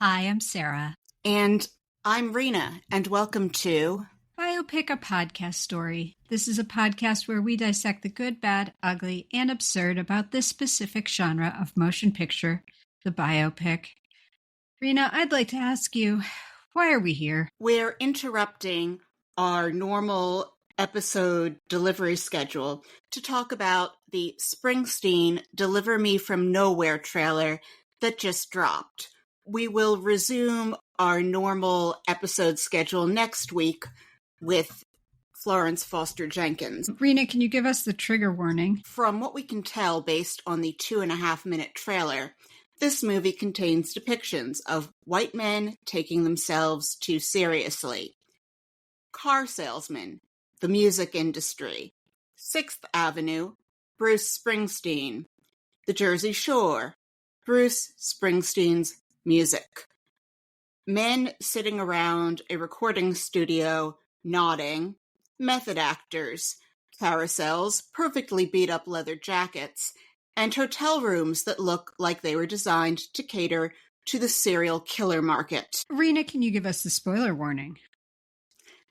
Hi, I'm Sarah. And I'm Rena, and welcome to Biopic, a podcast story. This is a podcast where we dissect the good, bad, ugly, and absurd about this specific genre of motion picture, the biopic. Rena, I'd like to ask you, why are we here? We're interrupting our normal episode delivery schedule to talk about the Springsteen Deliver Me From Nowhere trailer that just dropped. We will resume our normal episode schedule next week with Florence Foster Jenkins. Rena, can you give us the trigger warning? From what we can tell based on the 2.5-minute trailer, this movie contains depictions of white men taking themselves too seriously, car salesmen, the music industry, 6th Avenue, Bruce Springsteen, the Jersey Shore, Bruce Springsteen's music, men sitting around a recording studio nodding, method actors, carousels, perfectly beat-up leather jackets, and hotel rooms that look like they were designed to cater to the serial killer market. Rena, can you give us the spoiler warning?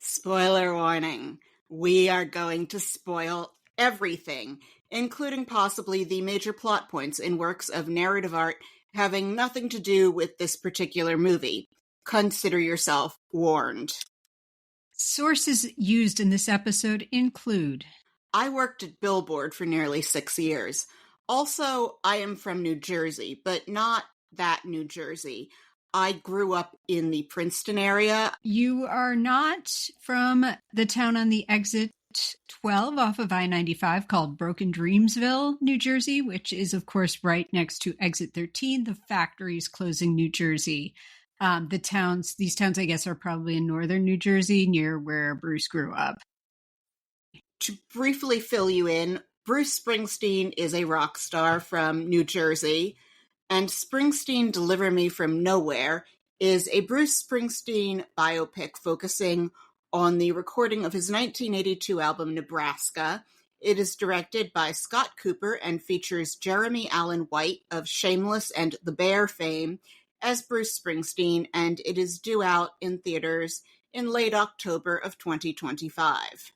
Spoiler warning. We are going to spoil everything, including possibly the major plot points in works of narrative art having nothing to do with this particular movie. Consider yourself warned. Sources used in this episode include: I worked at Billboard for nearly 6 years. Also, I am from New Jersey, but not that New Jersey. I grew up in the Princeton area. You are not from the town on the exit 12 off of I-95 called Brokendreamsville, New Jersey, which is, of course, right next to exit 13, the factories closing New Jersey. These towns, I guess, are probably in northern New Jersey, near where Bruce grew up. To briefly fill you in, Bruce Springsteen is a rock star from New Jersey, and Springsteen Deliver Me From Nowhere is a Bruce Springsteen biopic focusing on the recording of his 1982 album Nebraska. It is directed by Scott Cooper and features Jeremy Allen White of Shameless and The Bear fame as Bruce Springsteen, and it is due out in theaters in late October of 2025.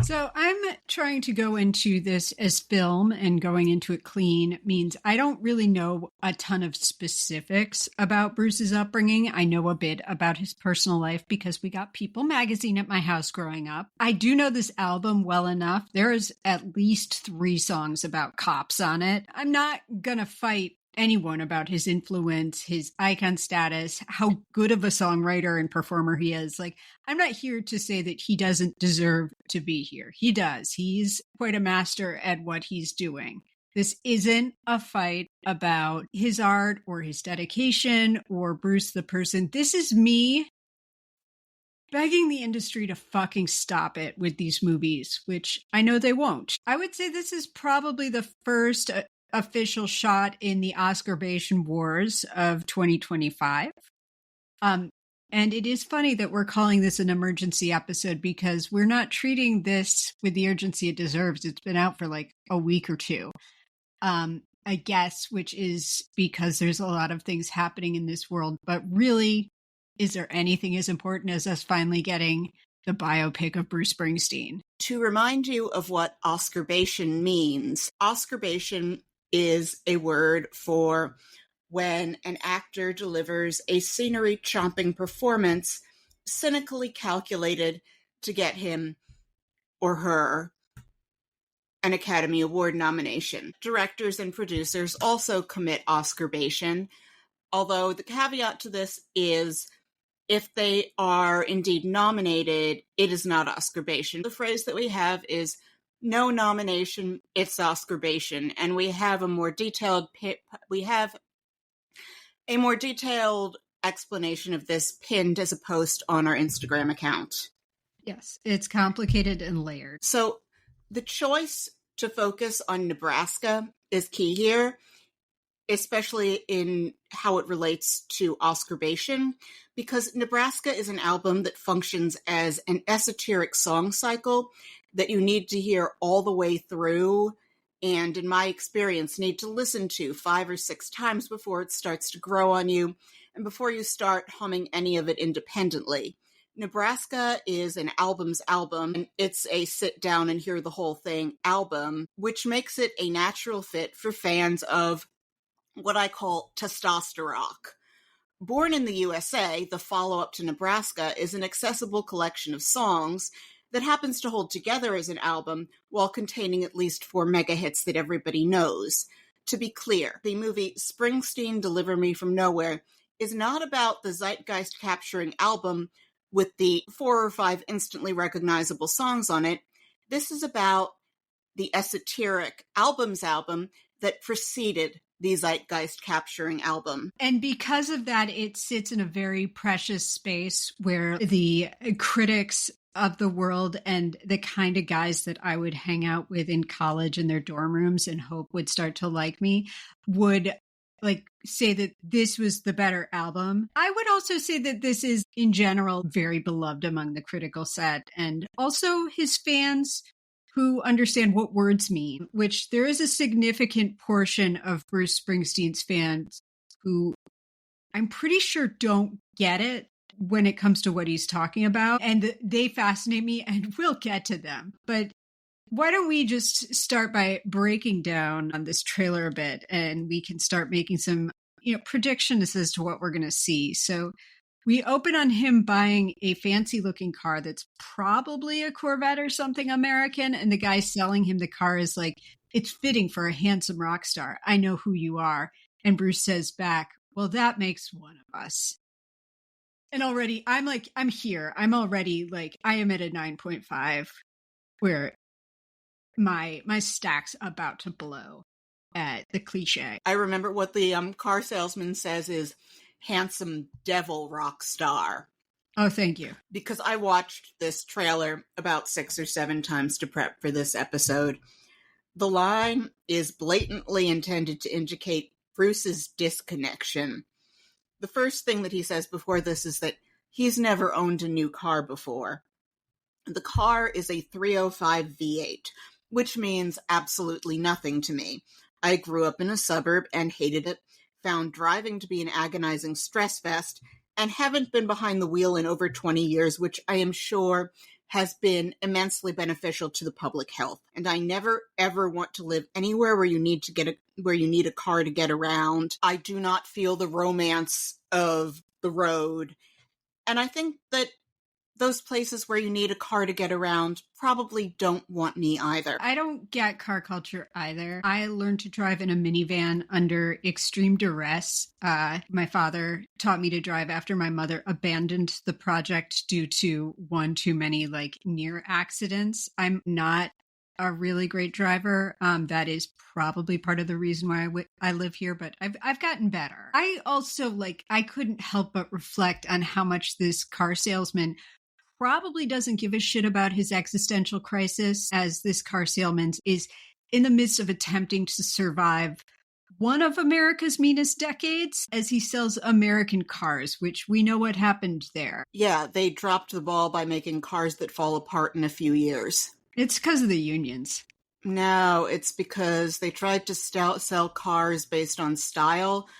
So I'm trying to go into this as film, and going into it clean means I don't really know a ton of specifics about Bruce's upbringing. I know a bit about his personal life because we got People magazine at my house growing up. I do know this album well enough. There is at least 3 songs about cops on it. I'm not gonna fight anyone about his influence, his icon status, how good of a songwriter and performer he is. Like, I'm not here to say that he doesn't deserve to be here. He does. He's quite a master at what he's doing. This isn't a fight about his art or his dedication or Bruce the person. This is me begging the industry to fucking stop it with these movies, which I know they won't. I would say this is probably the first official shot in the Oscarbation Wars of 2025. And it is funny that we're calling this an emergency episode because we're not treating this with the urgency it deserves. It's been out for like a week or two, I guess, which is because there's a lot of things happening in this world. But really, is there anything as important as us finally getting the biopic of Bruce Springsteen? To remind you of what Oscarbation means, Oscarbation is a word for when an actor delivers a scenery-chomping performance cynically calculated to get him or her an Academy Award nomination. Directors and producers also commit Oscarbation, although the caveat to this is if they are indeed nominated, it is not Oscarbation. The phrase that we have is no nomination, it's Oscarbation, and we have a more detailed explanation of this pinned as a post on our Instagram account. Yes, it's complicated and layered. So the choice to focus on Nebraska is key here, especially in how it relates to Oscarbation, because Nebraska is an album that functions as an esoteric song cycle that you need to hear all the way through, and in my experience, need to listen to 5 or 6 times before it starts to grow on you, And before you start humming any of it independently, Nebraska is an album's album, and it's a sit down and hear the whole thing album, which makes it a natural fit for fans of what I call testosterone. Born in the USA, the follow-up to Nebraska is an accessible collection of songs that happens to hold together as an album while containing at least 4 mega hits that everybody knows. To be clear, the movie Springsteen, Deliver Me From Nowhere is not about the zeitgeist-capturing album with the 4 or 5 instantly recognizable songs on it. This is about the esoteric album's album that preceded the zeitgeist-capturing album. And because of that, it sits in a very precious space where the critics of the world and the kind of guys that I would hang out with in college in their dorm rooms and hope would start to like me would say that this was the better album. I would also say that this is in general very beloved among the critical set and also his fans who understand what words mean, which there is a significant portion of Bruce Springsteen's fans who I'm pretty sure don't get it when it comes to what he's talking about. And they fascinate me, and we'll get to them. But why don't we just start by breaking down on this trailer a bit, and we can start making some, predictions as to what we're going to see. So we open on him buying a fancy looking car that's probably a Corvette or something American. And the guy selling him the car is like, it's fitting for a handsome rock star. I know who you are. And Bruce says back, well, that makes one of us. And already I'm here. I'm already I am at a 9.5 where my stack's about to blow at the cliche. I remember what the car salesman says is handsome devil rock star. Oh, thank you. Because I watched this trailer about 6 or 7 times to prep for this episode. The line is blatantly intended to indicate Bruce's disconnection. The first thing that he says before this is that he's never owned a new car before. The car is a 305 V8, which means absolutely nothing to me. I grew up in a suburb and hated it, found driving to be an agonizing stress fest, and haven't been behind the wheel in over 20 years, which I am sure has been immensely beneficial to the public health. And I never ever want to live anywhere where you need a car to get around. I do not feel the romance of the road. And I think that those places where you need a car to get around probably don't want me either. I don't get car culture either. I learned to drive in a minivan under extreme duress. My father taught me to drive after my mother abandoned the project due to one too many near accidents. I'm not a really great driver. That is probably part of the reason why I live here, but I've gotten better. I also I couldn't help but reflect on how much this car salesman probably doesn't give a shit about his existential crisis, as this car salesman is in the midst of attempting to survive one of America's meanest decades as he sells American cars, which we know what happened there. Yeah, they dropped the ball by making cars that fall apart in a few years. It's because of the unions. No, it's because they tried to sell cars based on style,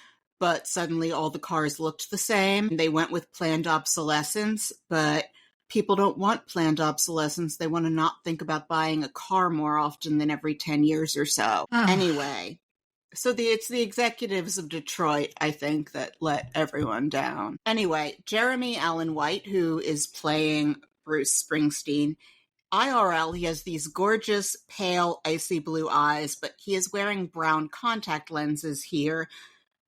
but suddenly all the cars looked the same. They went with planned obsolescence, but people don't want planned obsolescence. They want to not think about buying a car more often than every 10 years or so. Anyway, so it's the executives of Detroit, I think, that let everyone down. Anyway, Jeremy Allen White, who is playing Bruce Springsteen, IRL, he has these gorgeous, pale, icy blue eyes, but he is wearing brown contact lenses here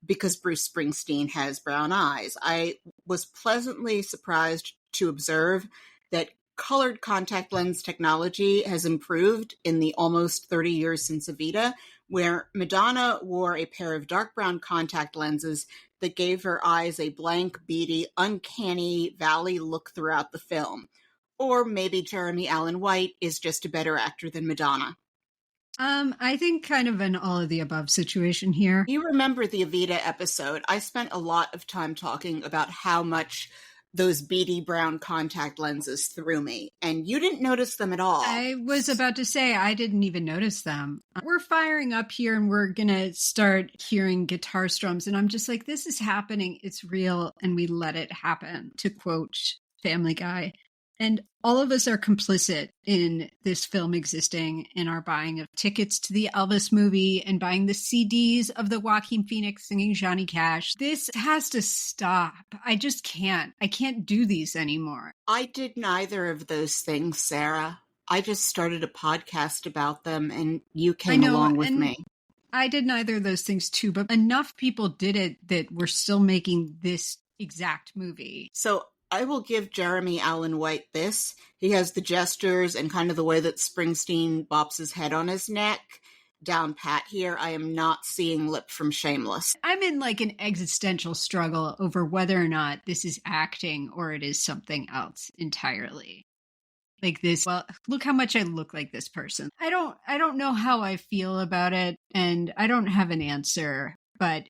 because Bruce Springsteen has brown eyes. I was pleasantly surprised to observe that colored contact lens technology has improved in the almost 30 years since Evita, where Madonna wore a pair of dark brown contact lenses that gave her eyes a blank, beady, uncanny valley look throughout the film. Or maybe Jeremy Allen White is just a better actor than Madonna. I think kind of an all of the above situation here. You remember the Evita episode. I spent a lot of time talking about how much those beady brown contact lenses through me, and you didn't notice them at all. I was about to say, I didn't even notice them. We're firing up here and we're going to start hearing guitar strums. And I'm just like, this is happening. It's real. And we let it happen, to quote Family Guy. And all of us are complicit in this film existing, in our buying of tickets to the Elvis movie and buying the CDs of the Joaquin Phoenix singing Johnny Cash. This has to stop. I just can't. I can't do these anymore. I did neither of those things, Sarah. I just started a podcast about them and you came along with me. I did neither of those things too, but enough people did it that we're still making this exact movie. So I will give Jeremy Allen White this. He has the gestures and kind of the way that Springsteen bops his head on his neck down pat here. I am not seeing lip from Shameless. I'm in like an existential struggle over whether or not this is acting or it is something else entirely. Like this, well, look how much I look like this person. I don't know how I feel about it, and I don't have an answer, but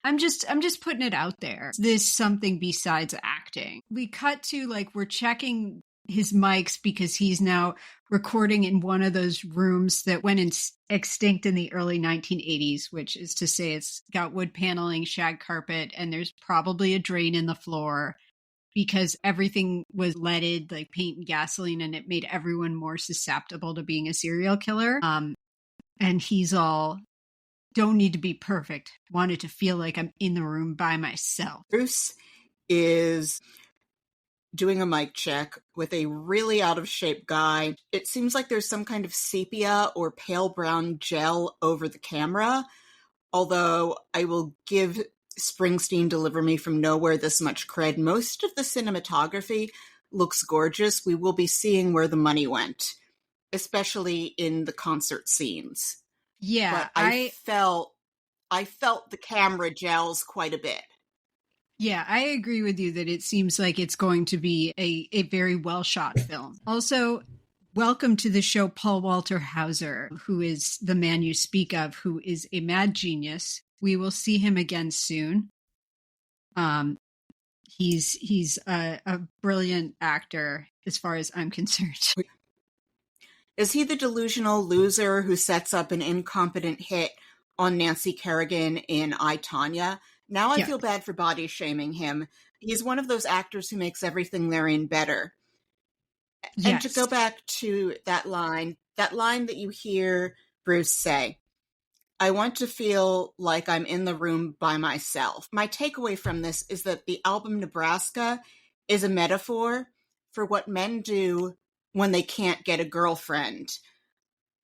I'm just putting it out there. Is this something besides acting? We cut to like we're checking his mics because he's now recording in one of those rooms that went extinct in the early 1980s, which is to say it's got wood paneling, shag carpet, and there's probably a drain in the floor because everything was leaded, like paint and gasoline, and it made everyone more susceptible to being a serial killer. And he's all, don't need to be perfect. Wanted to feel like I'm in the room by myself. Bruce is doing a mic check with a really out of shape guy. It seems like there's some kind of sepia or pale brown gel over the camera. Although I will give Springsteen Deliver Me From Nowhere this much cred. Most of the cinematography looks gorgeous. We will be seeing where the money went, especially in the concert scenes. Yeah, but I felt the camera gels quite a bit. Yeah, I agree with you that it seems like it's going to be a very well shot film. Also, welcome to the show, Paul Walter Hauser, who is the man you speak of, who is a mad genius. We will see him again soon. He's a brilliant actor as far as I'm concerned. Is he the delusional loser who sets up an incompetent hit on Nancy Kerrigan in I, Tonya? Now I feel bad for body shaming him. He's one of those actors who makes everything they're in better. Yes. And to go back to that line that you hear Bruce say, I want to feel like I'm in the room by myself. My takeaway from this is that the album Nebraska is a metaphor for what men do when they can't get a girlfriend.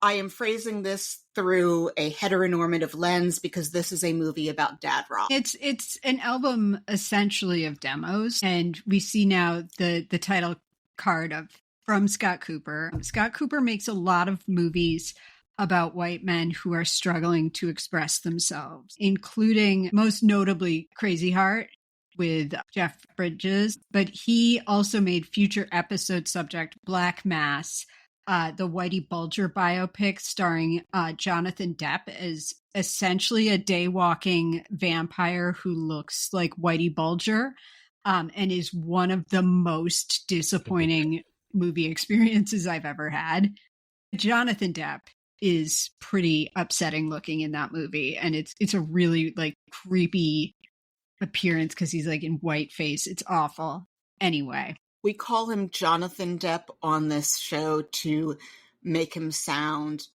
I am phrasing this through a heteronormative lens because this is a movie about dad rock. It's an album essentially of demos, and we see now the title card from Scott Cooper. Scott Cooper makes a lot of movies about white men who are struggling to express themselves, including most notably Crazy Heart with Jeff Bridges, but he also made future episode subject Black Mass, the Whitey Bulger biopic starring Jonathan Depp as essentially a day-walking vampire who looks like Whitey Bulger, and is one of the most disappointing movie experiences I've ever had. Jonathan Depp is pretty upsetting looking in that movie, and it's a really like creepy appearance because he's like in white face. It's awful. Anyway, we call him Jonathan Depp on this show to make him sound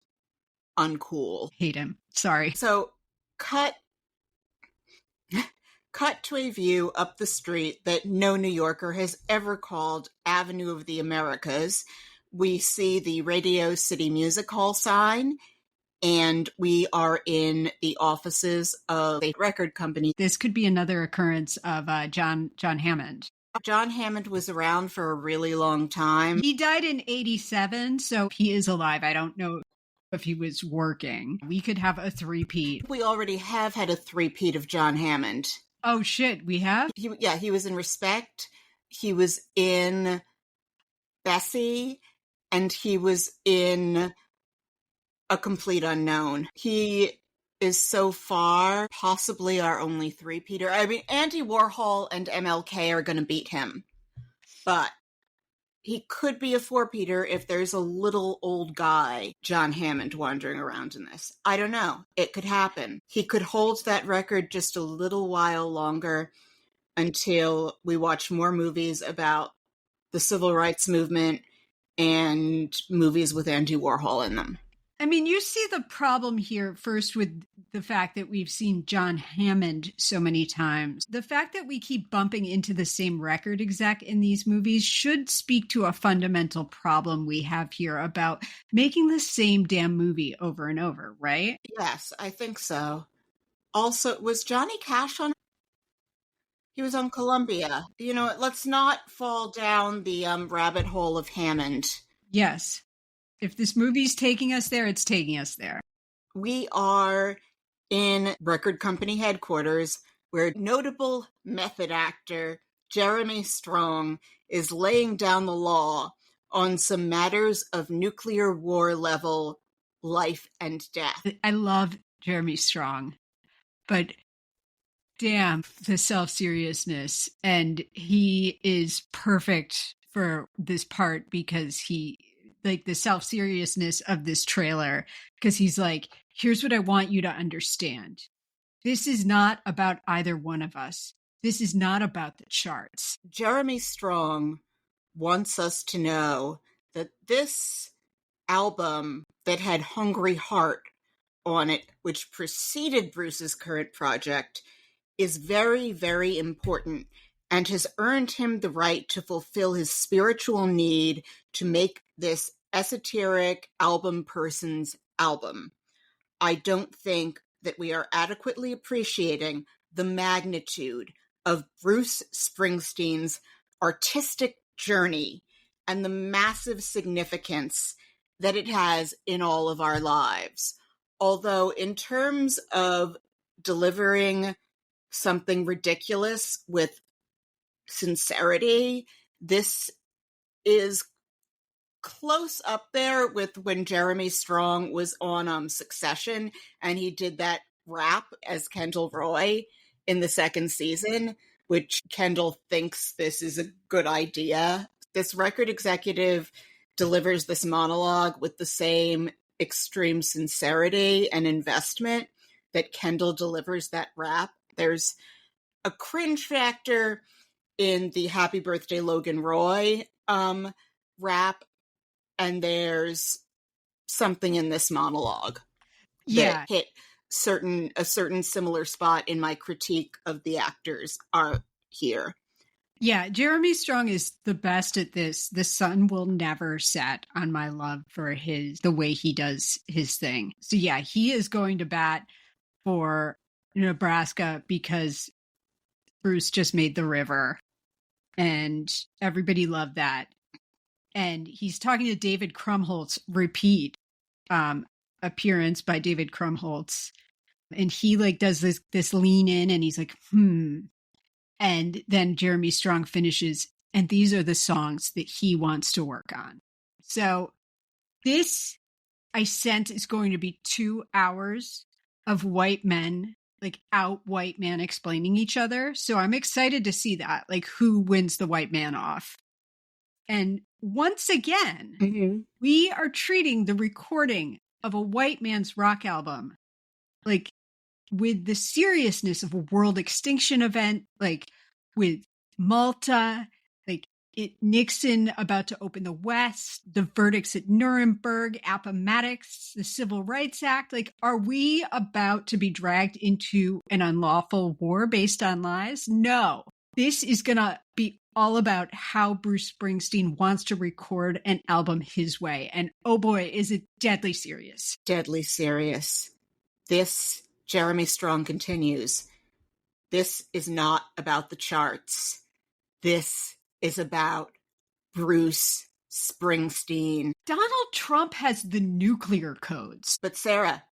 uncool. Hate him. Sorry. So cut to a view up the street that no New Yorker has ever called Avenue of the Americas. We see the Radio City Music Hall sign, and we are in the offices of a record company. This could be another occurrence of John Hammond. John Hammond was around for a really long time. He died in 1987, so he is alive. I don't know if he was working. We could have a three-peat. We already have had a three-peat of John Hammond. Oh, shit, we have? He was in Respect. He was in Bessie. And he was in A Complete Unknown. He is so far possibly our only three-peater. I mean, Andy Warhol and MLK are going to beat him. but he could be a four-peater if there's a little old guy, John Hammond, wandering around in this. I don't know. It could happen. He could hold that record just a little while longer until we watch more movies about the civil rights movement and movies with Andy Warhol in them. I mean, you see the problem here first with the fact that we've seen John Hammond so many times. The fact that we keep bumping into the same record exec in these movies should speak to a fundamental problem we have here about making the same damn movie over and over, right? Yes, I think so. Also, was Johnny Cash on? He was on Columbia. You know, let's not fall down the rabbit hole of Hammond. Yes. If this movie's taking us there, it's taking us there. We are in record company headquarters where notable method actor Jeremy Strong is laying down the law on some matters of nuclear war level life and death. I love Jeremy Strong, but damn the self-seriousness. And he is perfect for this part because like the self-seriousness of this trailer, because he's like, here's what I want you to understand. This is not about either one of us. This is not about the charts. Jeremy Strong wants us to know that this album that had Hungry Heart on it, which preceded Bruce's current project, is very, very important and has earned him the right to fulfill his spiritual need to make this esoteric album person's album. I don't think that we are adequately appreciating the magnitude of Bruce Springsteen's artistic journey and the massive significance that it has in all of our lives. Although in terms of delivering something ridiculous with sincerity, this is close up there with when Jeremy Strong was on Succession and he did that rap as Kendall Roy in the second season, which Kendall thinks this is a good idea. This record executive delivers this monologue with the same extreme sincerity and investment that Kendall delivers that rap. There's a cringe factor in the Happy Birthday Logan Roy rap, and there's something in this monologue that hit a certain similar spot in my critique of the actors are here. Yeah, Jeremy Strong is the best at this. The sun will never set on my love for the way he does his thing. So yeah, he is going to bat for Nebraska because Bruce just made the river and everybody loved that. And he's talking to David Krumholtz, repeat appearance by David Krumholtz. And he like does this lean in and he's like, And then Jeremy Strong finishes, and these are the songs that he wants to work on. So this, I sense, is going to be 2 hours of white men, like out white man explaining each other. So I'm excited to see that, like who wins the white man off. And once again, we are treating the recording of a white man's rock album like with the seriousness of a world extinction event, like with Malta, like Nixon about to open the West, the verdicts at Nuremberg, Appomattox, the Civil Rights Act. Like, are we about to be dragged into an unlawful war based on lies? No. This is going to be all about how Bruce Springsteen wants to record an album his way. And oh boy, is it deadly serious. Deadly serious. This, Jeremy Strong continues, this is not about the charts. This is about Bruce Springsteen. Donald Trump has the nuclear codes. But Sarah,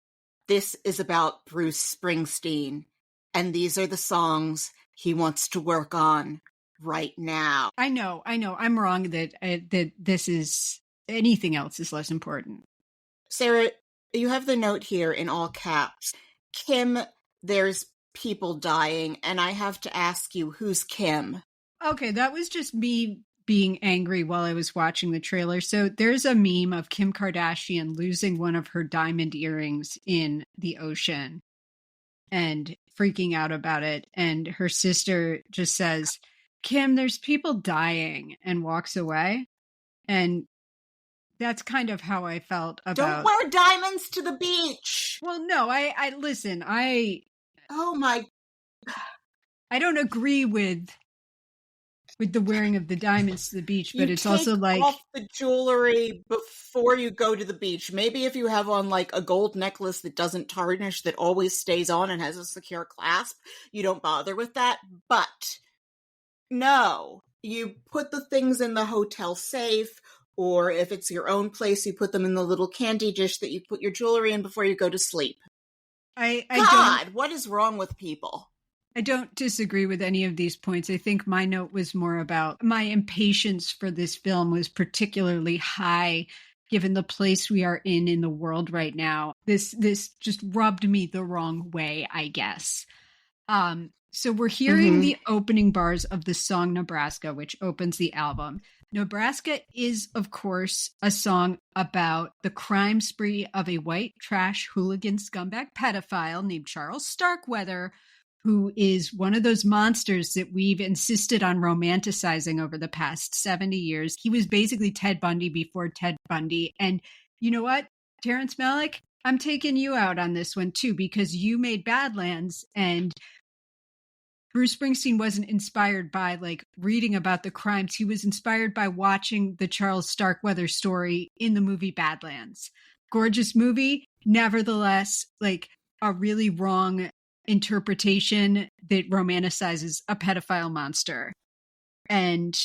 this is about Bruce Springsteen. And these are the songs he wants to work on right now. I know. I'm wrong that this is, anything else is less important. Sarah, you have the note here in all caps. Kim, there's people dying, and I have to ask you, who's Kim? Okay, that was just me being angry while I was watching the trailer. So there's a meme of Kim Kardashian losing one of her diamond earrings in the ocean and freaking out about it. And her sister just says, Kim, there's people dying, and walks away. And that's kind of how I felt about... Don't wear diamonds to the beach! Well, no, I listen, Oh my... I don't agree with the wearing of the diamonds to the beach, but it's also like... You take off the jewelry before you go to the beach. Maybe if you have on like a gold necklace that doesn't tarnish, that always stays on and has a secure clasp, you don't bother with that. But no, you put the things in the hotel safe, or if it's your own place, you put them in the little candy dish that you put your jewelry in before you go to sleep. God, what is wrong with people? I don't disagree with any of these points. I think my note was more about my impatience for this film was particularly high given the place we are in the world right now. This just rubbed me the wrong way, I guess. So we're hearing the opening bars of the song Nebraska, which opens the album. Nebraska is, of course, a song about the crime spree of a white trash hooligan scumbag pedophile named Charles Starkweather, who is one of those monsters that we've insisted on romanticizing over the past 70 years. He was basically Ted Bundy before Ted Bundy. And you know what, Terrence Malick, I'm taking you out on this one too, because you made Badlands, and Bruce Springsteen wasn't inspired by like reading about the crimes. He was inspired by watching the Charles Starkweather story in the movie Badlands. Gorgeous movie, nevertheless, like a really wrong interpretation that romanticizes a pedophile monster. And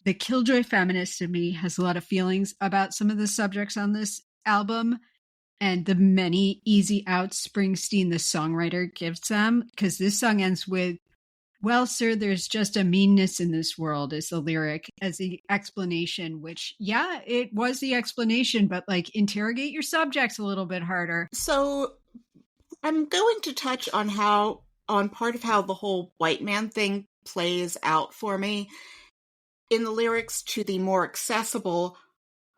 the killjoy feminist in me has a lot of feelings about some of the subjects on this album and the many easy outs Springsteen, the songwriter, gives them. Because this song ends with, well, sir, there's just a meanness in this world, is the lyric, as the explanation, which, yeah, it was the explanation, but like interrogate your subjects a little bit harder. So I'm going to touch on part of how the whole white man thing plays out for me in the lyrics to the more accessible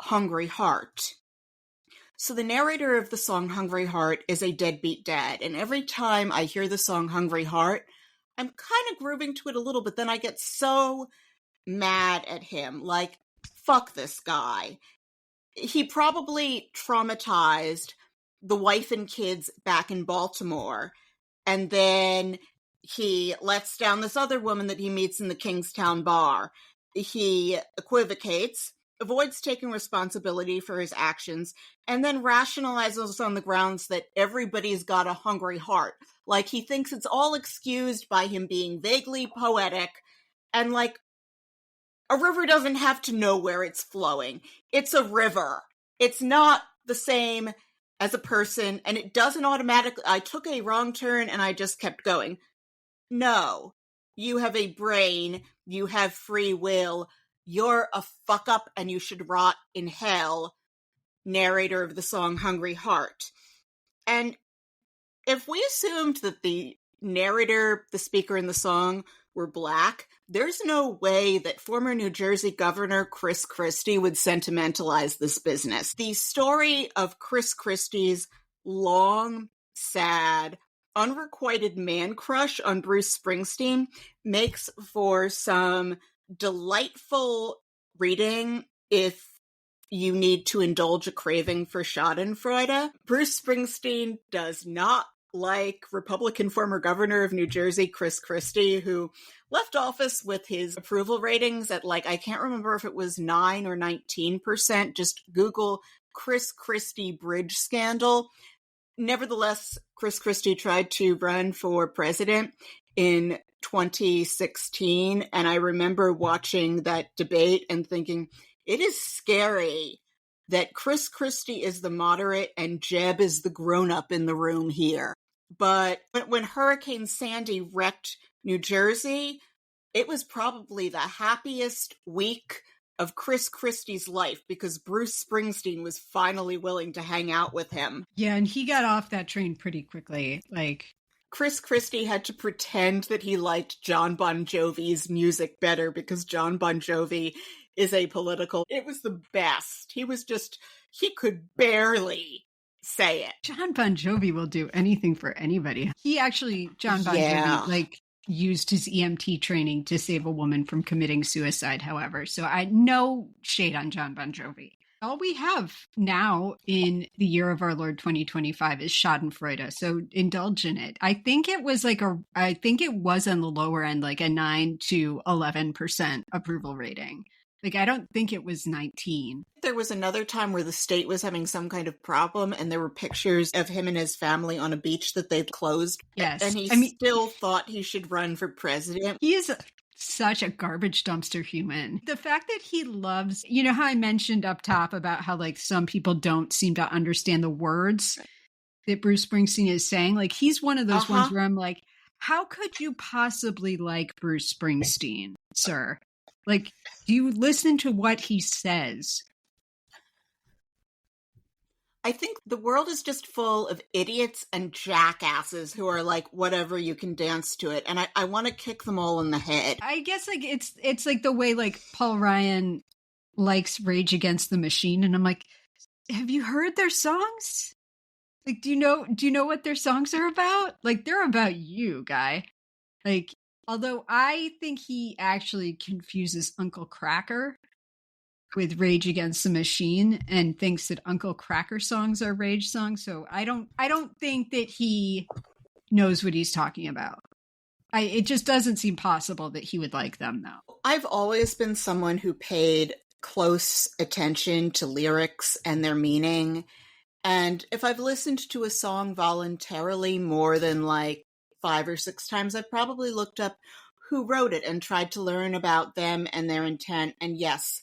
Hungry Heart. So the narrator of the song Hungry Heart is a deadbeat dad, and every time I hear the song Hungry Heart, I'm kind of grooving to it a little, but then I get so mad at him, like, fuck this guy. He probably traumatized the wife and kids back in Baltimore, and then he lets down this other woman that he meets in the Kingstown bar. He equivocates, avoids taking responsibility for his actions, and then rationalizes on the grounds that everybody's got a hungry heart. Like, he thinks it's all excused by him being vaguely poetic, and like, a river doesn't have to know where it's flowing. It's a river. It's not the same as a person, and it doesn't automatically, I took a wrong turn and I just kept going. No, you have a brain, you have free will, you're a fuck up and you should rot in hell, narrator of the song Hungry Heart. And if we assumed that the narrator, the speaker in the song, were black, there's no way that former New Jersey Governor Chris Christie would sentimentalize this business. The story of Chris Christie's long, sad, unrequited man crush on Bruce Springsteen makes for some delightful reading if you need to indulge a craving for schadenfreude. Bruce Springsteen does not like Republican former governor of New Jersey, Chris Christie, who left office with his approval ratings at I can't remember if it was 9 or 19%. Just Google Chris Christie bridge scandal. Nevertheless, Chris Christie tried to run for president in 2016, and I remember watching that debate and thinking, it is scary that Chris Christie is the moderate and Jeb is the grown-up in the room here. But when Hurricane Sandy wrecked New Jersey, it was probably the happiest week of Chris Christie's life because Bruce Springsteen was finally willing to hang out with him. Yeah, and he got off that train pretty quickly. Chris Christie had to pretend that he liked John Bon Jovi's music better because John Bon Jovi is apolitical. It was the best. He could barely say it. John Bon Jovi will do anything for anybody. John Bon Jovi, used his EMT training to save a woman from committing suicide, however. So no shade on John Bon Jovi. All we have now in the year of our Lord 2025 is Schadenfreude. So indulge in it. I think it was on the lower end, like a 9 to 11% approval rating. Like, I don't think it was 19. There was another time where the state was having some kind of problem and there were pictures of him and his family on a beach that they'd closed. Yes. And he still thought he should run for president. He is such a garbage dumpster human. The fact that he loves, you know how I mentioned up top about how like some people don't seem to understand the words that Bruce Springsteen is saying? Like, he's one of those ones where I'm like, how could you possibly like Bruce Springsteen, sir? Like, do you listen to what he says? I think the world is just full of idiots and jackasses who are like, whatever, you can dance to it. And I want to kick them all in the head. I guess like it's like the way like Paul Ryan likes Rage Against the Machine. And I'm like, have you heard their songs? Like, do you know what their songs are about? Like, they're about you, guy. Like, although I think he actually confuses Uncle Kracker with Rage Against the Machine and thinks that Uncle Kracker songs are Rage songs. So I don't think that he knows what he's talking about. It just doesn't seem possible that he would like them, though. I've always been someone who paid close attention to lyrics and their meaning. And if I've listened to a song voluntarily more than like 5 or 6 times, I've probably looked up who wrote it and tried to learn about them and their intent. And yes,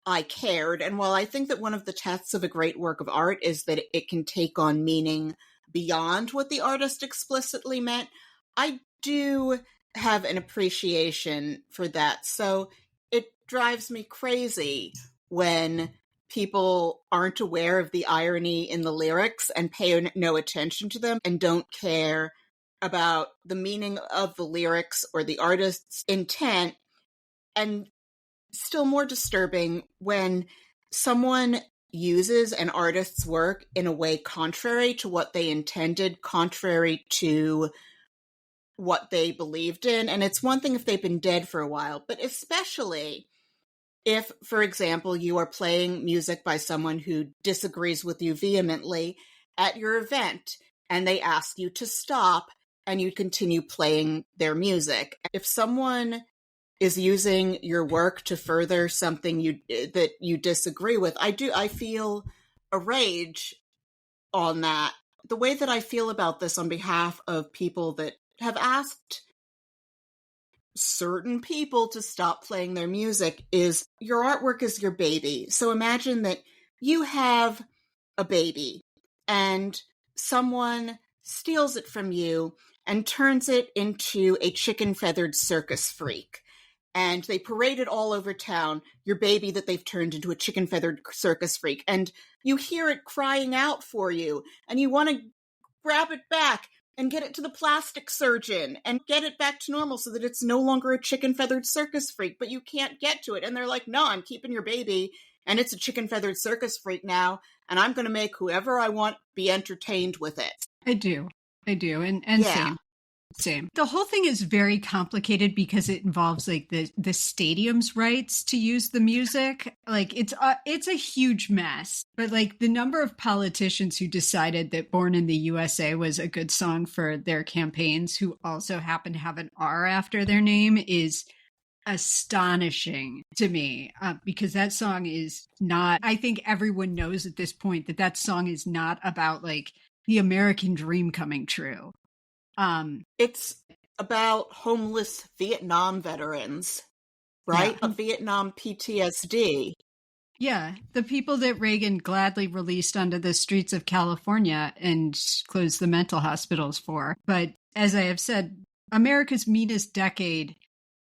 I cared. And while I think that one of the tests of a great work of art is that it can take on meaning beyond what the artist explicitly meant, I do have an appreciation for that. So it drives me crazy when people aren't aware of the irony in the lyrics and pay no attention to them and don't care about the meaning of the lyrics or the artist's intent. And still more disturbing when someone uses an artist's work in a way contrary to what they intended, contrary to what they believed in. And it's one thing if they've been dead for a while, but especially if, for example, you are playing music by someone who disagrees with you vehemently at your event and they ask you to stop and you continue playing their music. If someone is using your work to further something that you disagree with, I feel a rage on that. The way that I feel about this on behalf of people that have asked certain people to stop playing their music is your artwork is your baby. So imagine that you have a baby and someone steals it from you and turns it into a chicken-feathered circus freak. And they parade it all over town, your baby that they've turned into a chicken-feathered circus freak. And you hear it crying out for you, and you want to grab it back and get it to the plastic surgeon and get it back to normal so that it's no longer a chicken-feathered circus freak, but you can't get to it. And they're like, no, I'm keeping your baby, and it's a chicken-feathered circus freak now, and I'm going to make whoever I want be entertained with it. I do. And yeah. Same. The whole thing is very complicated because it involves like the stadium's rights to use the music. Like it's a huge mess. But like the number of politicians who decided that Born in the USA was a good song for their campaigns who also happen to have an R after their name is astonishing to me, because that song is not, I think everyone knows at this point that song is not about like the American dream coming true. It's about homeless Vietnam veterans, right? Yeah. Vietnam PTSD. Yeah, the people that Reagan gladly released onto the streets of California and closed the mental hospitals for. But as I have said, America's meanest decade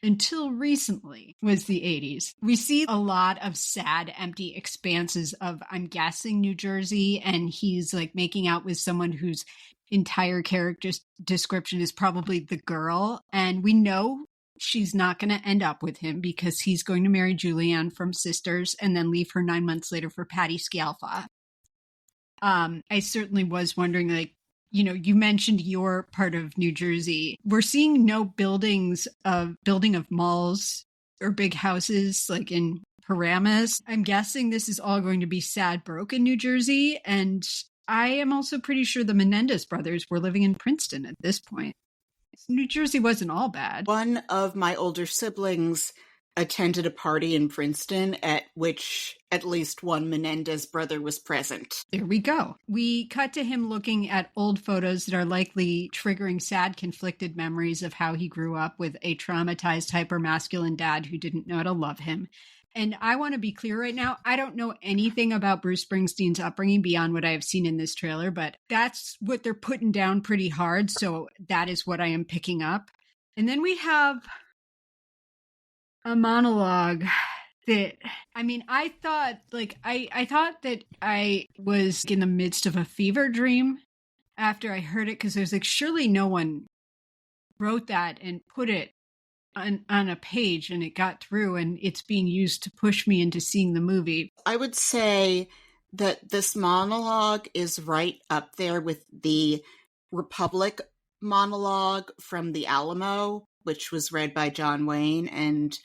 until recently was the 80s. We see a lot of sad, empty expanses of, I'm guessing, New Jersey, and he's like making out with someone who's entire character description is probably the girl. And we know she's not going to end up with him because he's going to marry Julianne from Sisters and then leave her 9 months later for Patty Scalfa. I certainly was wondering, like, you know, you mentioned your part of New Jersey. We're seeing no building of malls or big houses like in Paramus. I'm guessing this is all going to be sad, broken New Jersey. And I am also pretty sure the Menendez brothers were living in Princeton at this point. New Jersey wasn't all bad. One of my older siblings attended a party in Princeton at which at least one Menendez brother was present. There we go. We cut to him looking at old photos that are likely triggering sad, conflicted memories of how he grew up with a traumatized, hypermasculine dad who didn't know how to love him. And I want to be clear right now, I don't know anything about Bruce Springsteen's upbringing beyond what I have seen in this trailer, but that's what they're putting down pretty hard. So that is what I am picking up. And then we have a monologue that, I mean, I thought that I was in the midst of a fever dream after I heard it, because I was like, surely no one wrote that and put it on a page and it got through and it's being used to push me into seeing the movie. I would say that this monologue is right up there with the Republic monologue from the Alamo, which was read by John Wayne, and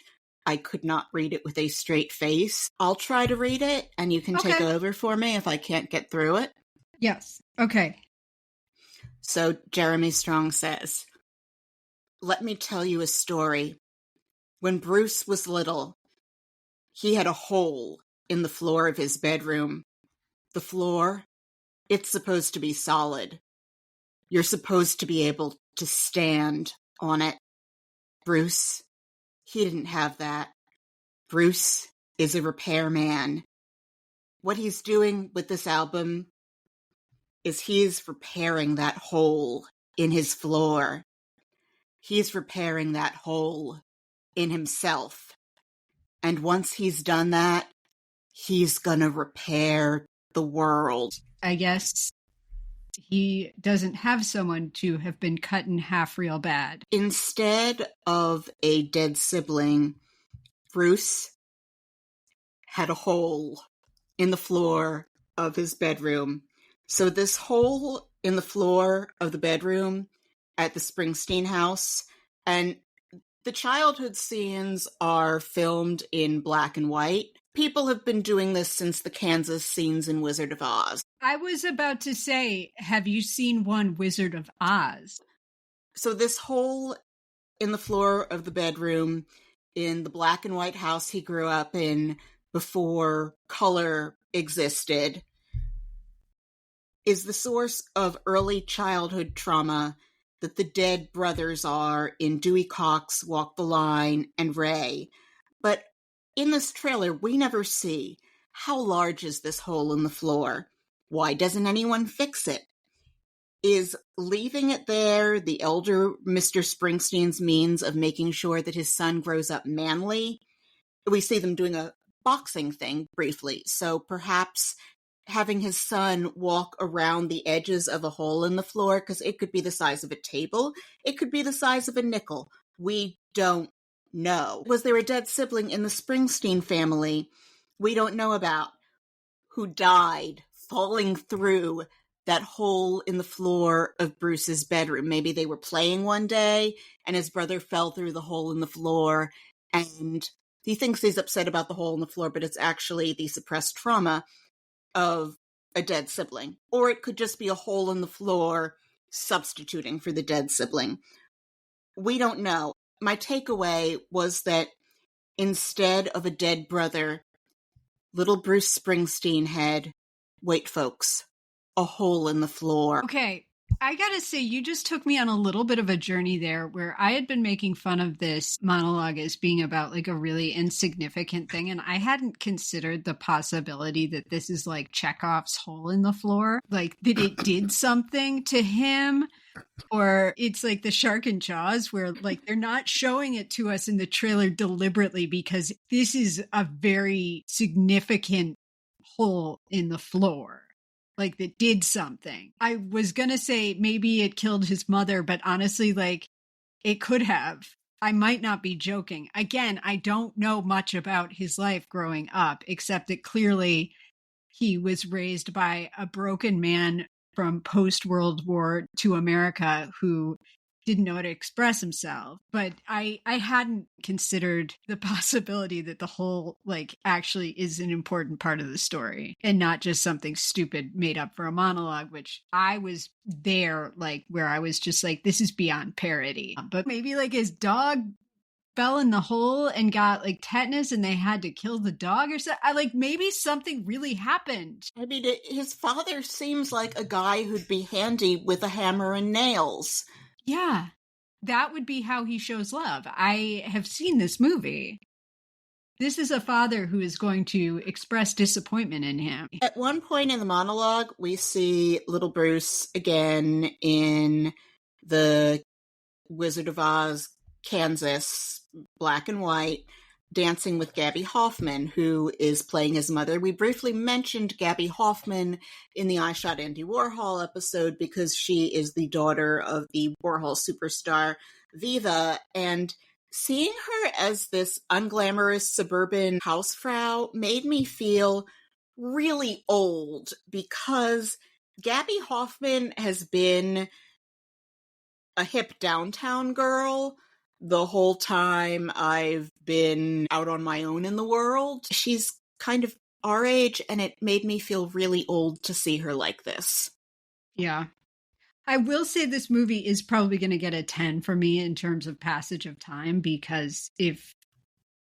I could not read it with a straight face. I'll try to read it and you can take over for me if I can't get through it. Yes. Okay. So Jeremy Strong says, "Let me tell you a story. When Bruce was little, he had a hole in the floor of his bedroom. The floor, it's supposed to be solid. You're supposed to be able to stand on it. Bruce, he didn't have that. Bruce is a repairman. What he's doing with this album is he's repairing that hole in his floor. He's repairing that hole in himself. And once he's done that, he's gonna repair the world." I guess he doesn't have someone to have been cut in half real bad. Instead of a dead sibling, Bruce had a hole in the floor of his bedroom. So this hole in the floor of the bedroom at the Springsteen house, and the childhood scenes are filmed in black and white. People have been doing this since the Kansas scenes in Wizard of Oz. I was about to say, have you seen one Wizard of Oz? So this hole in the floor of the bedroom in the black and white house he grew up in before color existed is the source of early childhood trauma that the dead brothers are in Dewey Cox, Walk the Line, and Ray. But in this trailer, we never see how large is this hole in the floor. Why doesn't anyone fix it? Is leaving it there the elder Mr. Springsteen's means of making sure that his son grows up manly? We see them doing a boxing thing briefly, so perhaps having his son walk around the edges of a hole in the floor, because it could be the size of a table, it could be the size of a nickel. We don't know. Was there a dead sibling in the Springsteen family we don't know about who died falling through that hole in the floor of Bruce's bedroom? Maybe they were playing one day and his brother fell through the hole in the floor and he thinks he's upset about the hole in the floor, but it's actually the suppressed trauma of a dead sibling. Or it could just be a hole in the floor substituting for the dead sibling. We don't know. My takeaway was that instead of a dead brother, little Bruce Springsteen had, wait folks, a hole in the floor. Okay, I gotta say, you just took me on a little bit of a journey there where I had been making fun of this monologue as being about like a really insignificant thing. And I hadn't considered the possibility that this is like Chekhov's hole in the floor, like that it did something to him. Or it's like the shark in Jaws where like they're not showing it to us in the trailer deliberately because this is a very significant hole in the floor. like that did something. I was going to say maybe it killed his mother, but honestly, like it could have. I might not be joking. Again, I don't know much about his life growing up, except that clearly he was raised by a broken man from post-World War II America who didn't know how to express himself. But I hadn't considered the possibility that the whole like actually is an important part of the story and not just something stupid made up for a monologue, which I was there like where I was just like, this is beyond parody. But maybe like his dog fell in the hole and got like tetanus and they had to kill the dog or something. I like maybe something really happened. I mean, his father seems like a guy who'd be handy with a hammer and nails. Yeah, that would be how he shows love. I have seen this movie. This is a father who is going to express disappointment in him. At one point in the monologue, we see little Bruce again in the Wizard of Oz, Kansas, black and white, dancing with Gabby Hoffman, who is playing his mother. We briefly mentioned Gabby Hoffman in the I Shot Andy Warhol episode because she is the daughter of the Warhol superstar Viva, and seeing her as this unglamorous suburban housefrau made me feel really old because Gabby Hoffman has been a hip downtown girl the whole time I've been out on my own in the world. She's kind of our age, and it made me feel really old to see her like this. Yeah. I will say this movie is probably going to get a 10 for me in terms of passage of time, because if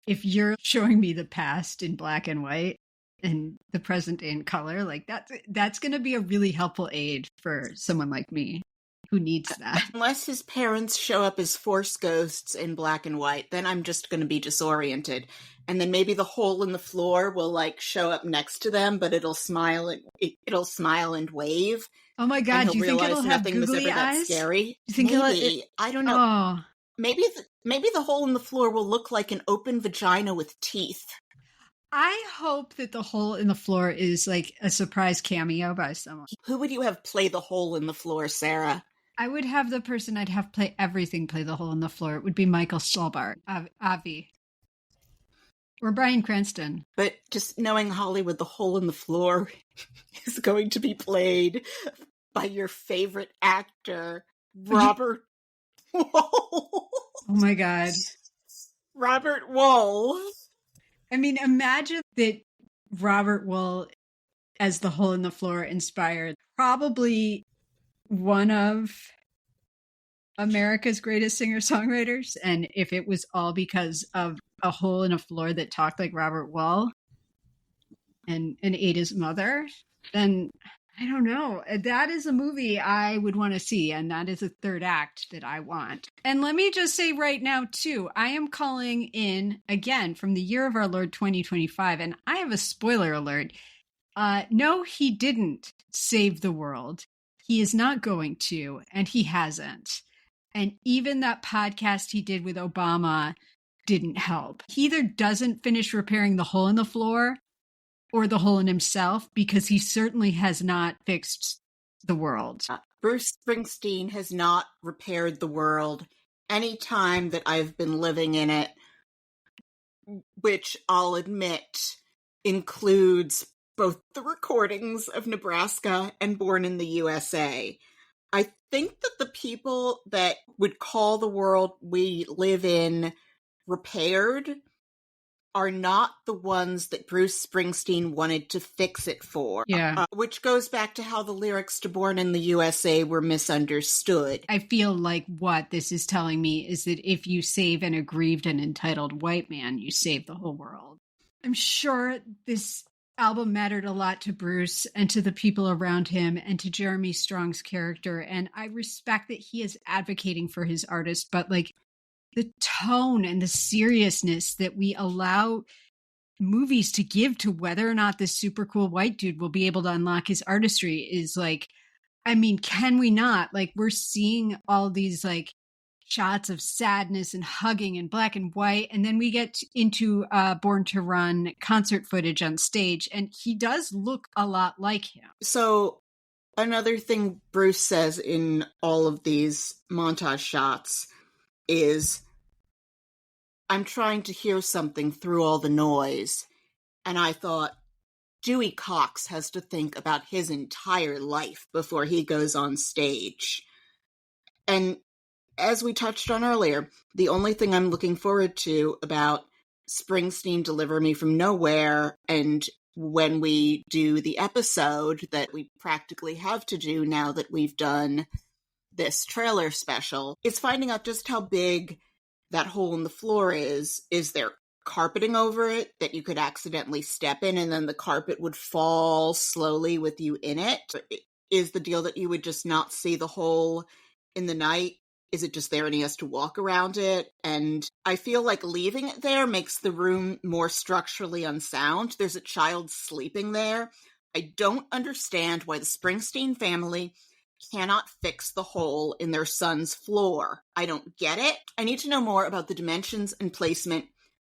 you're showing me the past in black and white and the present in color, like that's going to be a really helpful aid for someone like me who needs that. Unless his parents show up as Force ghosts in black and white, then I'm just going to be disoriented. And then maybe the hole in the floor will like show up next to them, but it'll smile and wave. Oh my God! Do you think it'll have googly eyes? Scary. You think maybe. I don't know. Oh. Maybe the hole in the floor will look like an open vagina with teeth. I hope that the hole in the floor is like a surprise cameo by someone. Who would you have play the hole in the floor, Sarah? I would have the person I'd have play the hole in the floor. It would be Michael Stolbart, Avi. Or Bryan Cranston. But just knowing Hollywood, the hole in the floor is going to be played by your favorite actor, Robert Wool. Oh my God. Robert Wool. I mean, imagine that Robert Wool as the hole in the floor inspired probably one of America's greatest singer-songwriters. And if it was all because of a hole in a floor that talked like Robert Wool and ate his mother, then I don't know. That is a movie I would want to see. And that is a third act that I want. And let me just say right now, too, I am calling in again from the year of our Lord 2025. And I have a spoiler alert. No, he didn't save the world. He is not going to, and he hasn't. And even that podcast he did with Obama didn't help. He either doesn't finish repairing the hole in the floor or the hole in himself, because he certainly has not fixed the world. Bruce Springsteen has not repaired the world any time that I've been living in it, which I'll admit includes both the recordings of Nebraska and Born in the USA. I think that the people that would call the world we live in repaired are not the ones that Bruce Springsteen wanted to fix it for. Yeah. Which goes back to how the lyrics to Born in the USA were misunderstood. I feel like what this is telling me is that if you save an aggrieved and entitled white man, you save the whole world. I'm sure this album mattered a lot to Bruce and to the people around him and to Jeremy Strong's character. And I respect that he is advocating for his artist, but like the tone and the seriousness that we allow movies to give to whether or not this super cool white dude will be able to unlock his artistry is like, I mean, can we not? Like, we're seeing all these like shots of sadness and hugging in black and white. And then we get into Born to Run concert footage on stage, and he does look a lot like him. So another thing Bruce says in all of these montage shots is, I'm trying to hear something through all the noise. And I thought, Dewey Cox has to think about his entire life before he goes on stage. And as we touched on earlier, the only thing I'm looking forward to about Springsteen Deliver Me From Nowhere, and when we do the episode that we practically have to do now that we've done this trailer special, is finding out just how big that hole in the floor is. Is there carpeting over it that you could accidentally step in and then the carpet would fall slowly with you in it? Is the deal that you would just not see the hole in the night? Is it just there and he has to walk around it? And I feel like leaving it there makes the room more structurally unsound. There's a child sleeping there. I don't understand why the Springsteen family cannot fix the hole in their son's floor. I don't get it. I need to know more about the dimensions and placement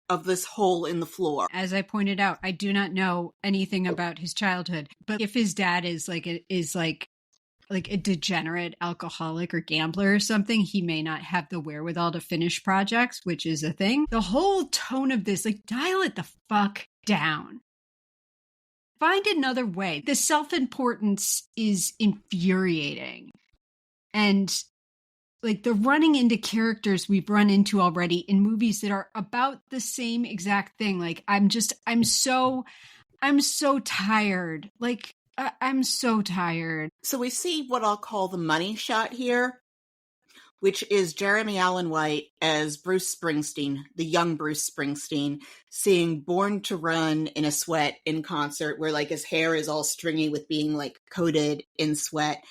of this hole in the floor. As I pointed out, I do not know anything about his childhood, but if his dad is like a degenerate alcoholic or gambler or something, he may not have the wherewithal to finish projects, which is a thing. The whole tone of this, like, dial it the fuck down. Find another way. The self-importance is infuriating. And like the running into characters we've run into already in movies that are about the same exact thing. Like, I'm so tired. Like, I'm so tired. So we see what I'll call the money shot here, which is Jeremy Allen White as Bruce Springsteen, the young Bruce Springsteen, seeing Born to Run in a sweat in concert, where like his hair is all stringy with being like coated in sweat.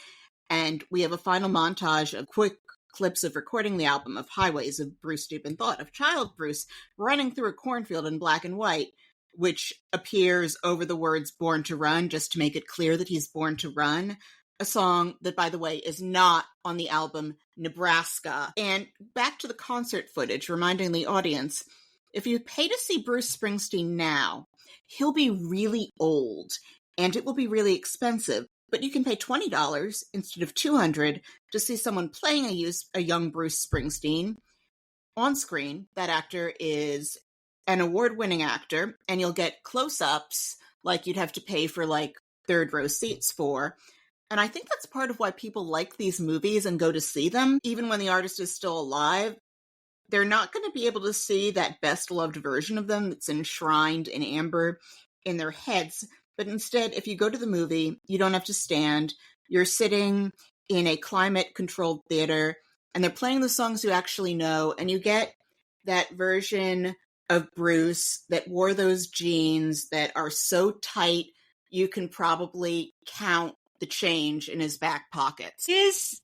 And we have a final montage of quick clips of recording the album, of highways of Bruce Deep in Thought, of child Bruce running through a cornfield in black and white, which appears over the words Born to Run, just to make it clear that he's born to run. A song that, by the way, is not on the album Nebraska. And back to the concert footage, reminding the audience, if you pay to see Bruce Springsteen now, he'll be really old, and it will be really expensive. But you can pay $20 instead of $200 to see someone playing a young Bruce Springsteen on screen. That actor is an award-winning actor, and you'll get close-ups like you'd have to pay for like third-row seats for. And I think that's part of why people like these movies and go to see them. Even when the artist is still alive, they're not going to be able to see that best-loved version of them that's enshrined in amber in their heads. But instead, if you go to the movie, you don't have to stand. You're sitting in a climate-controlled theater, and they're playing the songs you actually know, and you get that version of Bruce that wore those jeans that are so tight you can probably count the change in his back pockets. Is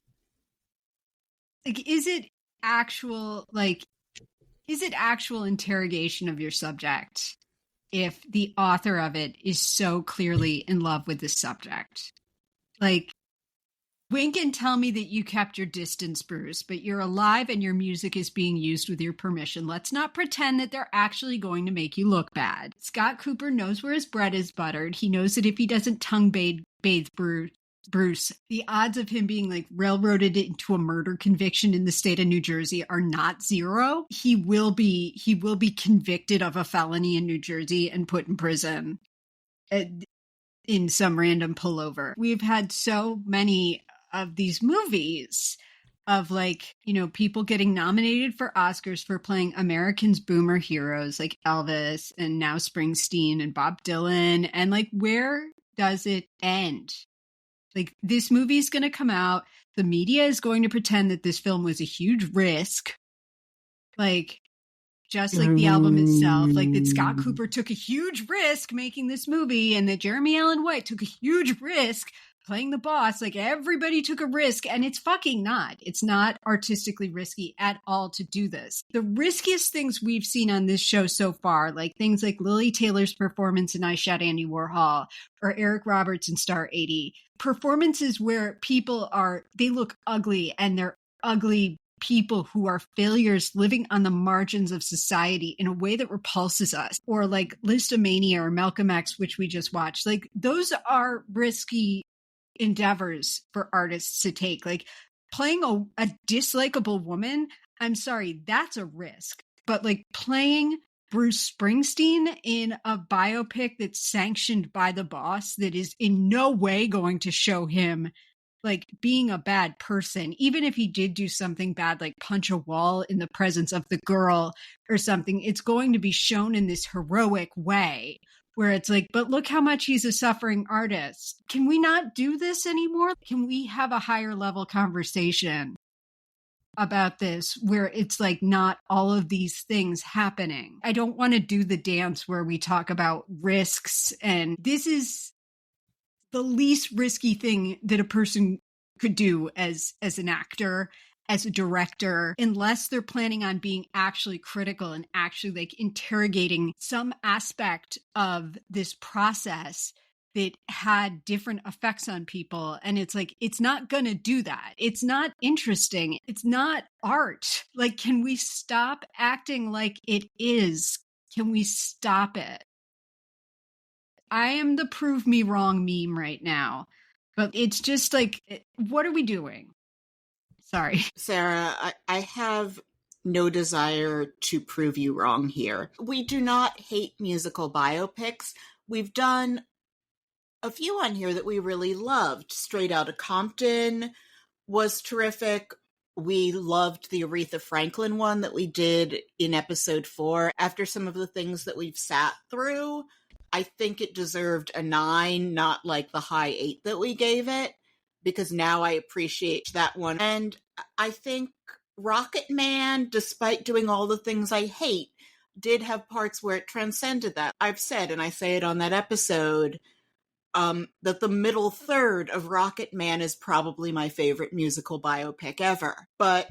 it actual interrogation of your subject if the author of it is so clearly in love with the subject? Like, wink and tell me that you kept your distance, Bruce, but you're alive and your music is being used with your permission. Let's not pretend that they're actually going to make you look bad. Scott Cooper knows where his bread is buttered. He knows that if he doesn't tongue bathe Bruce, the odds of him being like railroaded into a murder conviction in the state of New Jersey are not zero. He will be convicted of a felony in New Jersey and put in prison in some random pullover. We've had so many of these movies of like, you know, people getting nominated for Oscars for playing Americans' boomer heroes like Elvis and now Springsteen and Bob Dylan. And like, where does it end? Like, this movie is going to come out. The media is going to pretend that this film was a huge risk. Like, just like the album itself. Like, that Scott Cooper took a huge risk making this movie, and that Jeremy Allen White took a huge risk playing the boss. Like, everybody took a risk, and it's fucking not. It's not artistically risky at all to do this. The riskiest things we've seen on this show so far, like things like Lily Taylor's performance in I Shot Andy Warhol, or Eric Roberts in Star 80, performances where people they look ugly, and they're ugly people who are failures living on the margins of society in a way that repulses us, or like Listomania or Malcolm X, which we just watched. Like, those are risky endeavors for artists to take. Like, playing a dislikable woman, I'm sorry, that's a risk. But like playing Bruce Springsteen in a biopic that's sanctioned by the boss, that is in no way going to show him like being a bad person, even if he did do something bad, like punch a wall in the presence of the girl or something, it's going to be shown in this heroic way where it's like, but look how much he's a suffering artist. Can we not do this anymore? Can we have a higher level conversation about this where it's like not all of these things happening? I don't want to do the dance where we talk about risks, and this is the least risky thing that a person could do as an actor, as a director, unless they're planning on being actually critical and actually like interrogating some aspect of this process that had different effects on people. And it's like, it's not going to do that. It's not interesting. It's not art. Like, can we stop acting like it is? Can we stop it? I am the prove me wrong meme right now, but it's just like, what are we doing? Sorry. Sarah, I have no desire to prove you wrong here. We do not hate musical biopics. We've done a few on here that we really loved. Straight Outta Compton was terrific. We loved the Aretha Franklin one that we did in episode 4. After some of the things that we've sat through, I think it deserved a 9, not like the high 8 that we gave it, because now I appreciate that one. And I think Rocket Man, despite doing all the things I hate, did have parts where it transcended that. I've said, and I say it on that episode, that the middle third of Rocket Man is probably my favorite musical biopic ever. But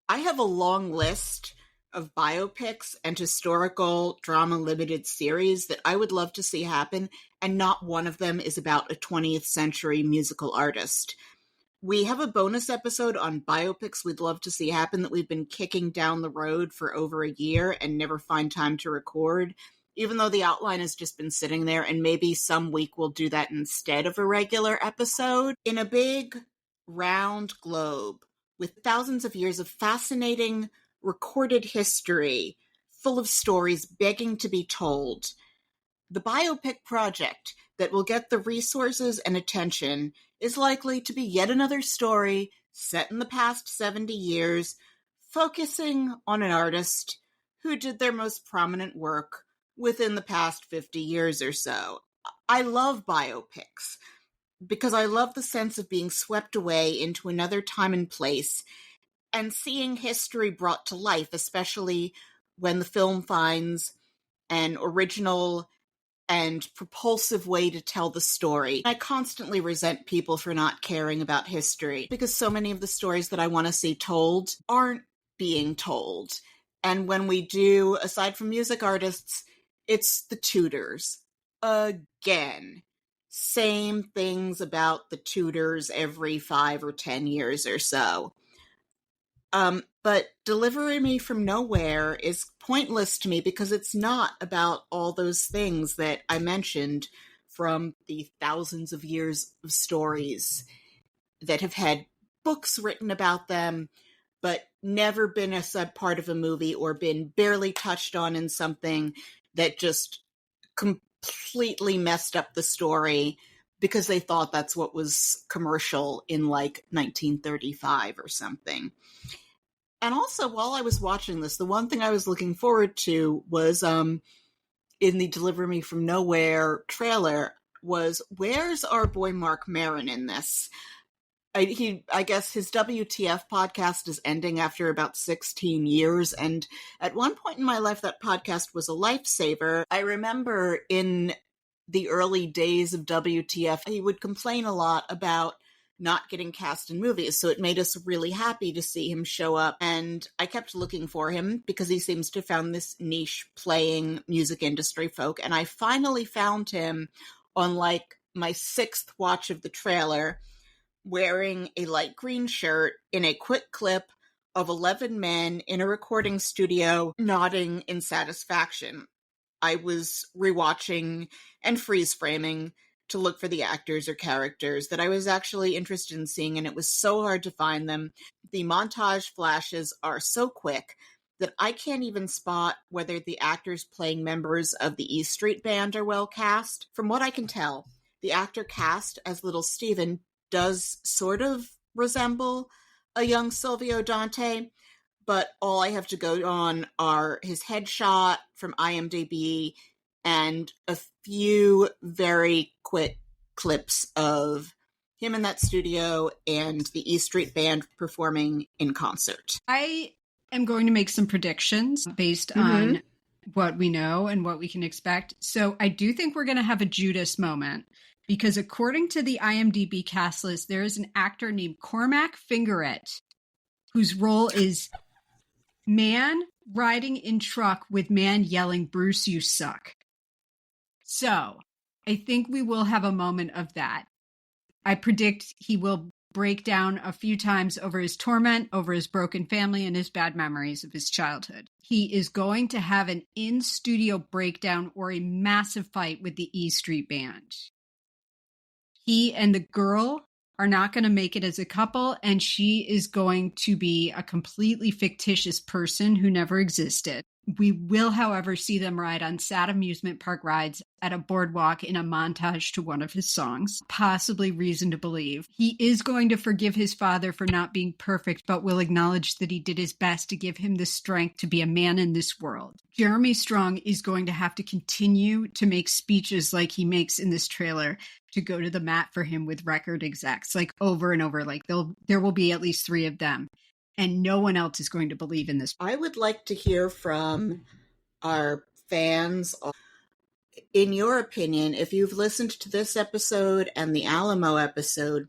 I have a long list of biopics and historical drama limited series that I would love to see happen, and not one of them is about a 20th century musical artist. We have a bonus episode on biopics we'd love to see happen that we've been kicking down the road for over a year and never find time to record, even though the outline has just been sitting there, and maybe some week we'll do that instead of a regular episode. In a big, round globe with thousands of years of fascinating recorded history, full of stories begging to be told, the biopic project that will get the resources and attention is likely to be yet another story set in the past 70 years, focusing on an artist who did their most prominent work within the past 50 years or so. I love biopics because I love the sense of being swept away into another time and place and seeing history brought to life, especially when the film finds an original and propulsive way to tell the story. I constantly resent people for not caring about history because so many of the stories that I want to see told aren't being told. And when we do, aside from music artists, it's the Tudors. Again. Same things about the Tudors every 5 or 10 years or so. But Deliver Me From Nowhere is pointless to me because it's not about all those things that I mentioned from the thousands of years of stories that have had books written about them, but never been a sub-part of a movie or been barely touched on in something that just completely messed up the story because they thought that's what was commercial in like 1935 or something. And also, while I was watching this, the one thing I was looking forward to was, in the Deliver Me From Nowhere trailer, was where's our boy Mark Maron in this? I guess his WTF podcast is ending after about 16 years, and at one point in my life, that podcast was a lifesaver. I remember in the early days of WTF, he would complain a lot about not getting cast in movies, so it made us really happy to see him show up, and I kept looking for him because he seems to have found this niche playing music industry folk, and I finally found him on like my 6th watch of the trailer wearing a light green shirt in a quick clip of 11 men in a recording studio nodding in satisfaction. I was rewatching and freeze framing to look for the actors or characters that I was actually interested in seeing, and it was so hard to find them. The montage flashes are so quick that I can't even spot whether the actors playing members of the E Street Band are well cast. From what I can tell, the actor cast as Little Steven does sort of resemble a young Silvio Dante, but all I have to go on are his headshot from IMDb and a few very quick clips of him in that studio and the E Street Band performing in concert. I am going to make some predictions based on what we know and what we can expect. So I do think we're going to have a Judas moment, because according to the IMDb cast list, there is an actor named Cormac Fingeret whose role is man riding in truck with man yelling, "Bruce, you suck." So I think we will have a moment of that. I predict he will break down a few times over his torment, over his broken family, and his bad memories of his childhood. He is going to have an in-studio breakdown or a massive fight with the E Street Band. He and the girl are not going to make it as a couple, and she is going to be a completely fictitious person who never existed. We will, however, see them ride on sad amusement park rides at a boardwalk in a montage to one of his songs. Possibly reason to believe. He is going to forgive his father for not being perfect, but will acknowledge that he did his best to give him the strength to be a man in this world. Jeremy Strong is going to have to continue to make speeches like he makes in this trailer to go to the mat for him with record execs, like over and over. Like there will be at least 3 of them. And no one else is going to believe in this. I would like to hear from our fans. In your opinion, if you've listened to this episode and the Alamo episode,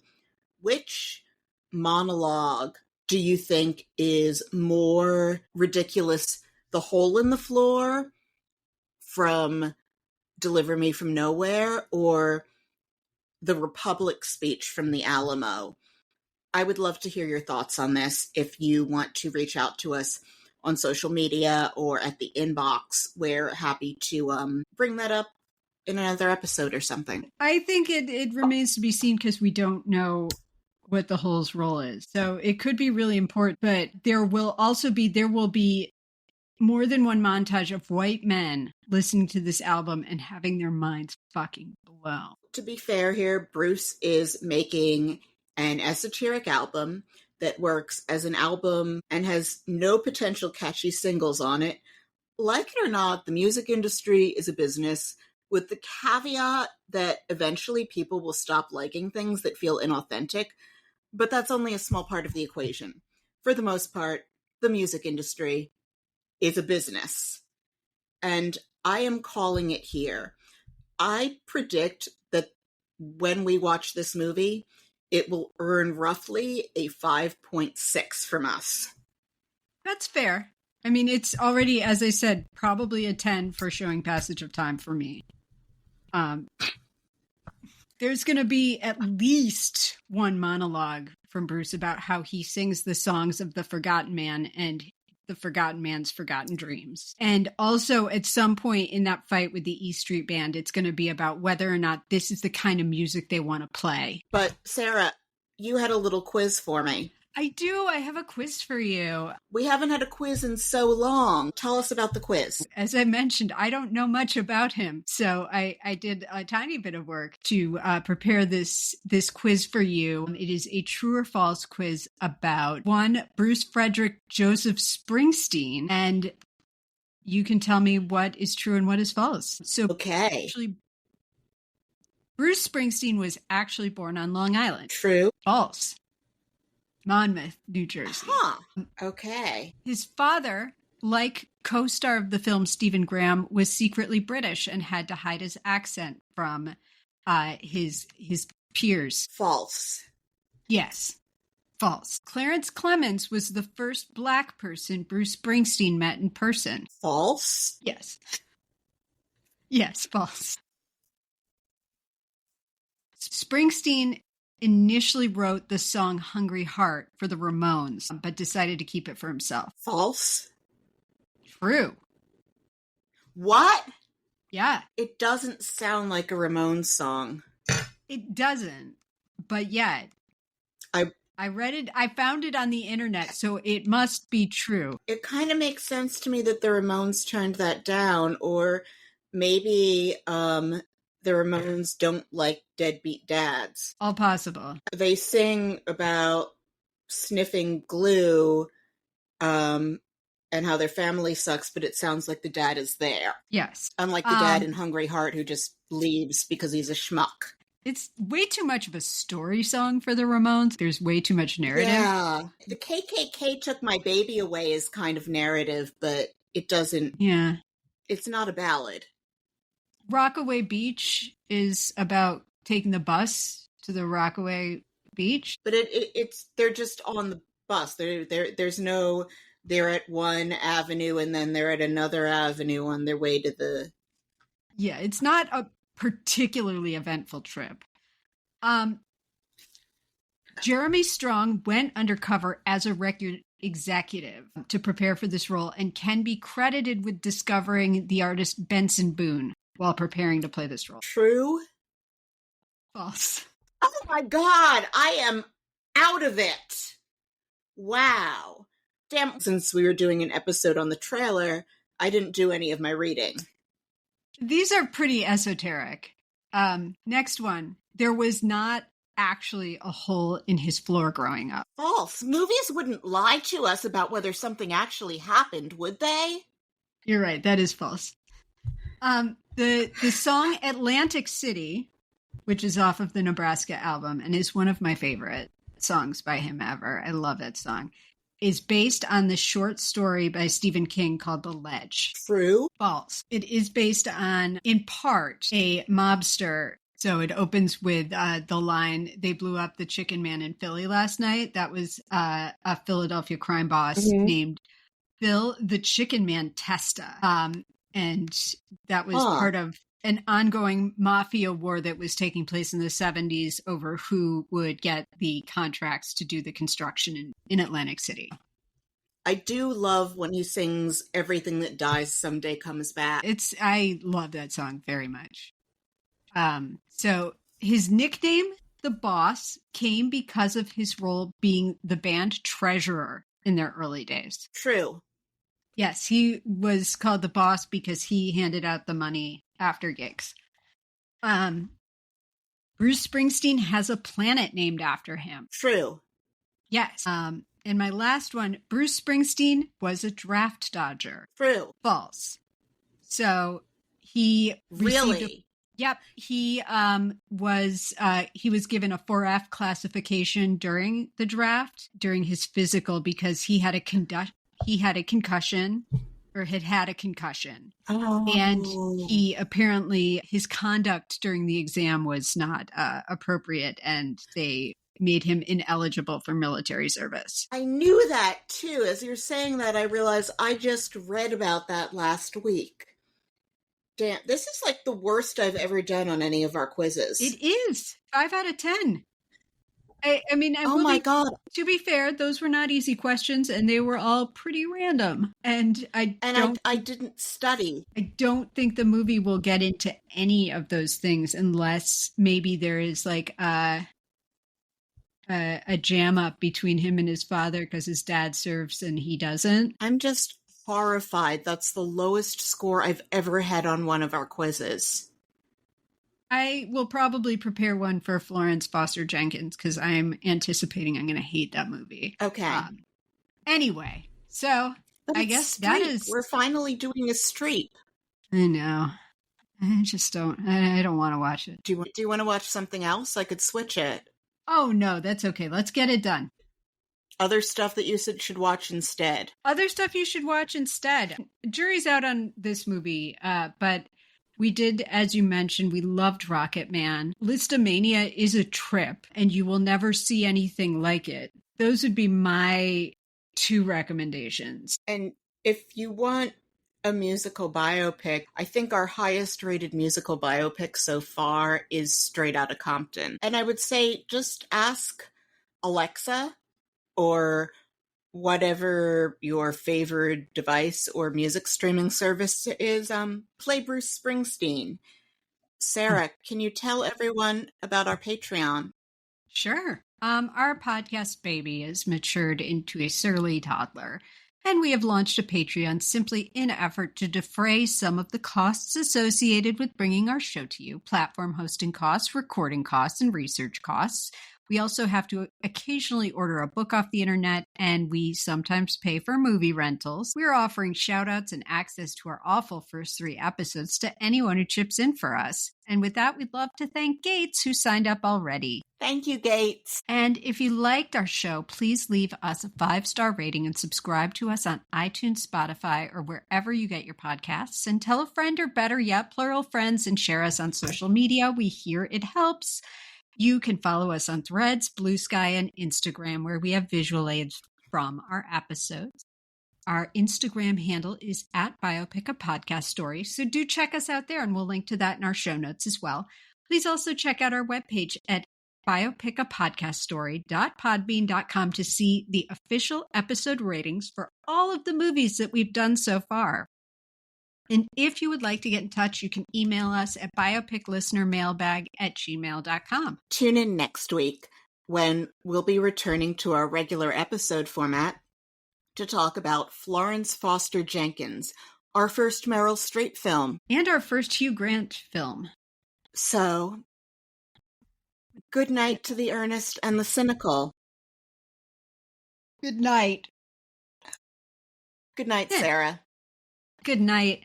which monologue do you think is more ridiculous? The hole in the floor from Deliver Me from Nowhere, or the Republic speech from the Alamo? I would love to hear your thoughts on this. If you want to reach out to us on social media or at the inbox, we're happy to bring that up in another episode or something. I think it remains to be seen, because we don't know what the Hole's role is. So it could be really important, but there will be more than one montage of white men listening to this album and having their minds fucking blown. To be fair here, Bruce is making an esoteric album that works as an album and has no potential catchy singles on it. Like it or not, the music industry is a business, with the caveat that eventually people will stop liking things that feel inauthentic, but that's only a small part of the equation. For the most part, the music industry is a business, and I am calling it here. I predict that when we watch this movie, it will earn roughly a 5.6 from us. That's fair. I mean, it's already, as I said, probably a 10 for showing passage of time for me. There's going to be at least one monologue from Bruce about how he sings the songs of the Forgotten Man and the Forgotten Man's Forgotten Dreams. And also at some point in that fight with the E Street Band, it's going to be about whether or not this is the kind of music they want to play. But Sarah, you had a little quiz for me. I do. I have a quiz for you. We haven't had a quiz in so long. Tell us about the quiz. As I mentioned, I don't know much about him. So I did a tiny bit of work to prepare this quiz for you. It is a true or false quiz about one Bruce Frederick Joseph Springsteen. And you can tell me what is true and what is false. So okay. Actually, Bruce Springsteen was actually born on Long Island. True. False. Monmouth, New Jersey. Huh. Okay. His father, like co-star of the film Stephen Graham, was secretly British and had to hide his accent from his peers. False. Yes. False. Clarence Clemens was the first Black person Bruce Springsteen met in person. False? Yes. Yes, false. Springsteen initially wrote the song Hungry Heart for the Ramones, but decided to keep it for himself. False. True. What? Yeah. It doesn't sound like a Ramones song. It doesn't, but yet. I read it, I found it on the internet, so it must be true. It kind of makes sense to me that the Ramones turned that down, or maybe the Ramones don't like deadbeat dads. All possible. They sing about sniffing glue and how their family sucks, but it sounds like the dad is there. Yes. Unlike the dad in Hungry Heart who just leaves because he's a schmuck. It's way too much of a story song for the Ramones. There's way too much narrative. Yeah. The KKK took my baby away is kind of narrative, but it doesn't. Yeah. It's not a ballad. Rockaway Beach is about taking the bus to the Rockaway Beach. But it's they're just on the bus. There's no they're at one avenue and then they're at another avenue on their way to the. Yeah, it's not a particularly eventful trip. Jeremy Strong went undercover as a record executive to prepare for this role and can be credited with discovering the artist Benson Boone while preparing to play this role. True? False. Oh my God, I am out of it. Wow. Damn, since we were doing an episode on the trailer, I didn't do any of my reading. These are pretty esoteric. Next one. There was not actually a hole in his floor growing up. False. Movies wouldn't lie to us about whether something actually happened, would they? You're right. That is false. The song Atlantic City, which is off of the Nebraska album and is one of my favorite songs by him ever. I love that song. Is based on the short story by Stephen King called The Ledge. True. False. It is based on, in part, a mobster. So it opens with the line, "They blew up the Chicken Man in Philly last night." That was a Philadelphia crime boss named Phil the Chicken Man Testa. And that was part of an ongoing mafia war that was taking place in the 70s over who would get the contracts to do the construction in Atlantic City. I do love when he sings "Everything That Dies Someday Comes Back." I love that song very much. So his nickname, The Boss, came because of his role being the band treasurer in their early days. True. Yes, he was called the boss because he handed out the money after gigs. Bruce Springsteen has a planet named after him. True. Yes. And my last one, Bruce Springsteen was a draft dodger. True. False. So he really. Yep. He was given a 4F classification during the draft, during his physical, because he had a concussion or had had a concussion. Oh. And he apparently, his conduct during the exam was not appropriate, and they made him ineligible for military service. I knew that too. As you're saying that, I realized I just read about that last week. Damn, this is like the worst I've ever done on any of our quizzes. It is 5 out of 10. I mean, God. To be fair, those were not easy questions, and they were all pretty random. And I didn't study. I don't think the movie will get into any of those things unless maybe there is like a jam up between him and his father because his dad serves and he doesn't. I'm just horrified. That's the lowest score I've ever had on one of our quizzes. I will probably prepare one for Florence Foster Jenkins because I'm anticipating I'm going to hate that movie. Okay. Anyway, so I guess Streep. that is... We're finally doing a Streep. I know. I just don't... I don't want to watch it. Do you want to watch something else? I could switch it. Oh, no, that's okay. Let's get it done. Other stuff that you should watch instead. Other stuff you should watch instead. Jury's out on this movie, but... We did, as you mentioned, we loved Rocket Man. Listomania is a trip, and you will never see anything like it. Those would be my 2 recommendations. And if you want a musical biopic, I think our highest rated musical biopic so far is Straight Outta Compton. And I would say just ask Alexa or whatever your favorite device or music streaming service is, play Bruce Springsteen. Sarah, can you tell everyone about our Patreon? Sure. Our podcast baby has matured into a surly toddler, and we have launched a Patreon simply in an effort to defray some of the costs associated with bringing our show to you: platform hosting costs, recording costs, and research costs. We also have to occasionally order a book off the internet, and we sometimes pay for movie rentals. We're offering shout-outs and access to our awful first 3 episodes to anyone who chips in for us. And with that, we'd love to thank Gates, who signed up already. Thank you, Gates. And if you liked our show, please leave us a 5-star rating and subscribe to us on iTunes, Spotify, or wherever you get your podcasts. And tell a friend, or better yet, plural friends, and share us on social media. We hear it helps. You can follow us on Threads, Blue Sky, and Instagram, where we have visual aids from our episodes. Our Instagram handle is at Biopic a Podcast Story, so do check us out there, and we'll link to that in our show notes as well. Please also check out our webpage at biopicapodcaststory.podbean.com to see the official episode ratings for all of the movies that we've done so far. And if you would like to get in touch, you can email us at biopiclistenermailbag@gmail.com. Tune in next week when we'll be returning to our regular episode format to talk about Florence Foster Jenkins, our first Meryl Streep film. And our first Hugh Grant film. So, good night to the earnest and the cynical. Good night. Good night, Sarah. Good night.